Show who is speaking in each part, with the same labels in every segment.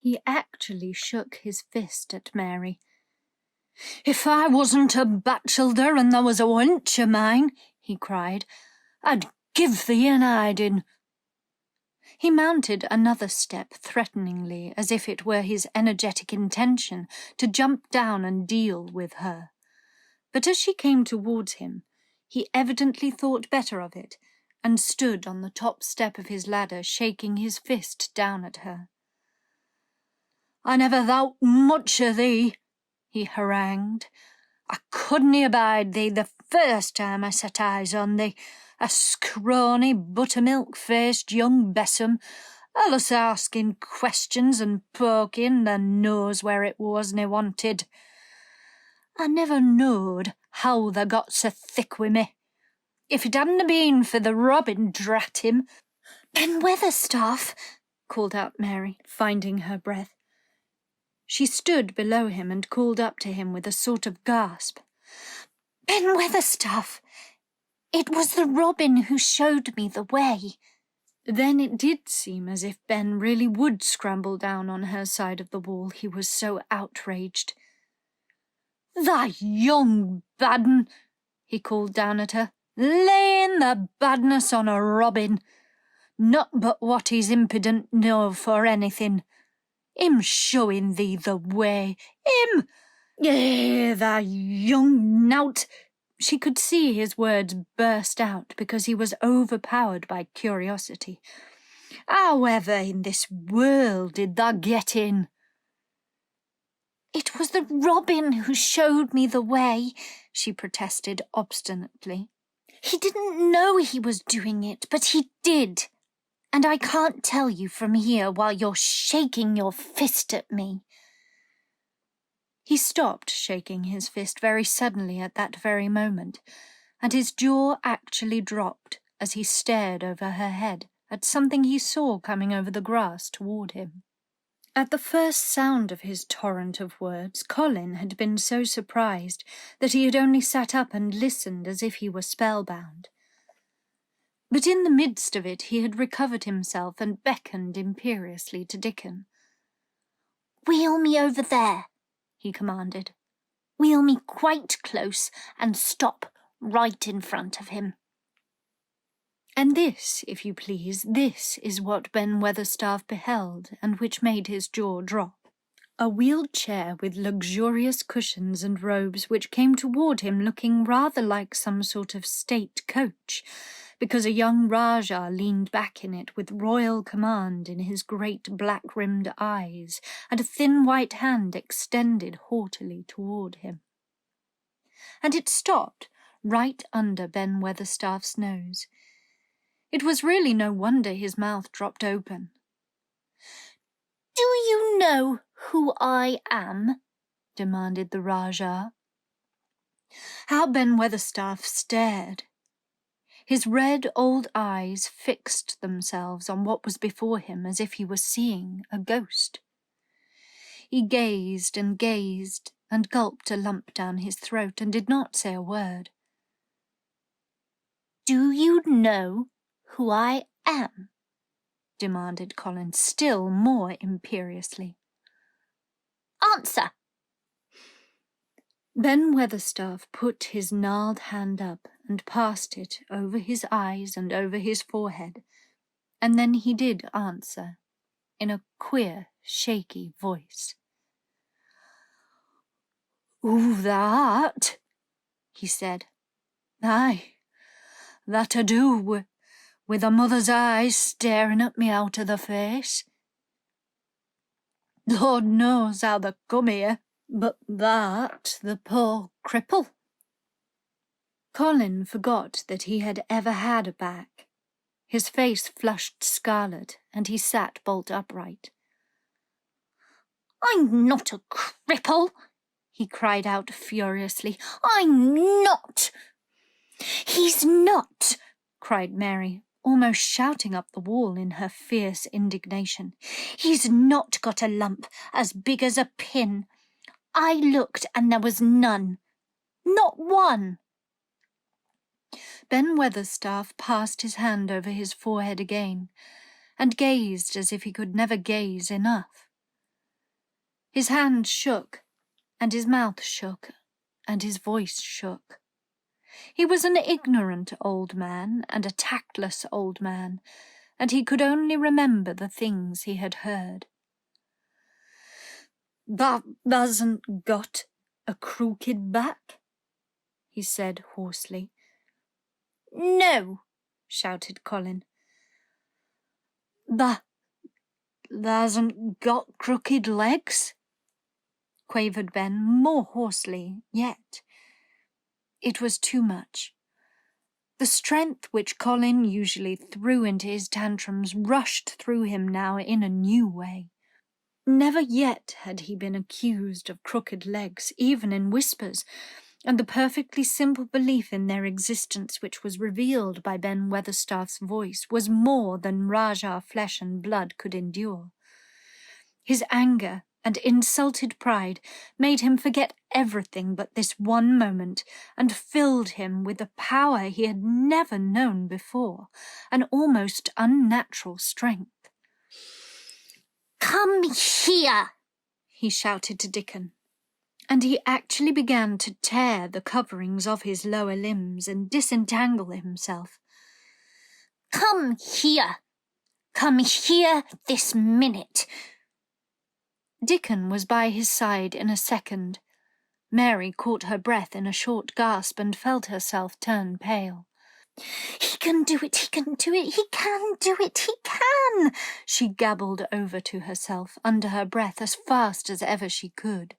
Speaker 1: He actually shook his fist at Mary. "If I wasn't a bachelor and there was a wench o' mine," he cried, "I'd give thee an hiding." He mounted another step threateningly, as if it were his energetic intention to jump down and deal with her. But as she came towards him, he evidently thought better of it, and stood on the top step of his ladder, shaking his fist down at her. "I never thought much o' thee," he harangued. "I couldn't abide thee the first time I set eyes on thee, a scrawny, buttermilk-faced young besom, allus asking questions and poking their nose where it wasn't wanted. I never knowed how they got so thick wi' me. If it hadn't been for the robin, drat him—" "Ben Weatherstaff!" called out Mary, finding her breath. She stood below him and called up to him with a sort of gasp. "Ben Weatherstaff! It was the robin who showed me the way." Then it did seem as if Ben really would scramble down on her side of the wall, he was so outraged. "Thy young bad 'un," he called down at her, "laying the badness on a robin. Not but what he's impudent know for anything. Him showing thee the way. Him! Thy young nowt." She could see his words burst out because he was overpowered by curiosity. "However in this world did thou get in?" "It was the robin who showed me the way," she protested obstinately. "He didn't know he was doing it, but he did. And I can't tell you from here while you're shaking your fist at me." He stopped shaking his fist very suddenly at that very moment, and his jaw actually dropped as he stared over her head at something he saw coming over the grass toward him. At the first sound of his torrent of words, Colin had been so surprised that he had only sat up and listened as if he were spellbound. But in the midst of it he had recovered himself and beckoned imperiously to Dickon. "Wheel me over there," he commanded. "Wheel me quite close and stop right in front of him." And this, if you please, this is what Ben Weatherstaff beheld, and which made his jaw drop. A wheeled chair with luxurious cushions and robes which came toward him looking rather like some sort of state coach, because a young Rajah leaned back in it with royal command in his great black-rimmed eyes, and a thin white hand extended haughtily toward him. And it stopped right under Ben Weatherstaff's nose. It was really no wonder his mouth dropped open. "Do you know who I am?" demanded the Rajah. How Ben Weatherstaff stared! His red old eyes fixed themselves on what was before him as if he were seeing a ghost. He gazed and gulped a lump down his throat and did not say a word. "Do you know who I am?" demanded Colin still more imperiously. "Answer!" Ben Weatherstaff put his gnarled hand up and passed it over his eyes and over his forehead, and then he did answer, in a queer, shaky voice. "Who thou art?" he said. "Aye, that I do, with a mother's eyes staring at me out of the face. Lord knows how they come here, but that the poor cripple." Colin forgot that he had ever had a back. His face flushed scarlet, and he sat bolt upright. "I'm not a cripple," he cried out furiously. "I'm not!" "He's not!" cried Mary, almost shouting up the wall in her fierce indignation. "He's not got a lump as big as a pin. I looked and there was none. Not one." Ben Weatherstaff passed his hand over his forehead again, and gazed as if he could never gaze enough. His hand shook, and his mouth shook, and his voice shook. He was an ignorant old man and a tactless old man, and he could only remember the things he had heard. "That hasn't got a crooked back?" he said hoarsely. "No," shouted Colin. "That hasn't got crooked legs?" quavered Ben more hoarsely yet. It was too much. The strength which Colin usually threw into his tantrums rushed through him now in a new way. Never yet had he been accused of crooked legs, even in whispers, and the perfectly simple belief in their existence which was revealed by Ben Weatherstaff's voice was more than Rajah flesh and blood could endure. His anger and insulted pride made him forget everything but this one moment, and filled him with a power he had never known before, an almost unnatural strength. "Come here!" he shouted to Dickon, and he actually began to tear the coverings of his lower limbs and disentangle himself. "Come here! Come here this minute!" Dickon was by his side in a second. Mary caught her breath in a short gasp and felt herself turn pale. "He can do it, he can do it, he can do it, he can!" she gabbled over to herself under her breath as fast as ever she could.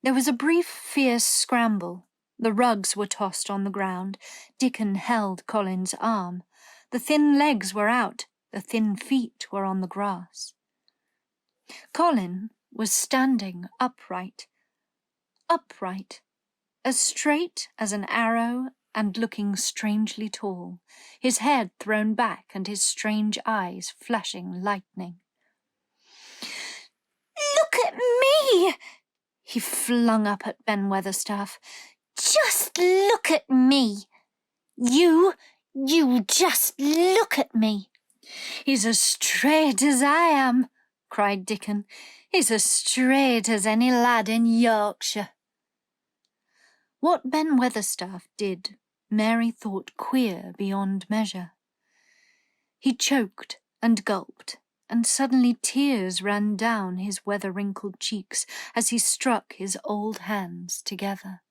Speaker 1: There was a brief, fierce scramble. The rugs were tossed on the ground. Dickon held Colin's arm. The thin legs were out. The thin feet were on the grass. Colin was standing upright, as straight as an arrow and looking strangely tall, his head thrown back and his strange eyes flashing lightning. "Look at me!" he flung up at Ben Weatherstaff. "Just look at me! You just look at me!" "He's as straight as I am," cried Dickon. "He's as straight as any lad in Yorkshire." What Ben Weatherstaff did, Mary thought queer beyond measure. He choked and gulped, and suddenly tears ran down his weather-wrinkled cheeks as he struck his old hands together.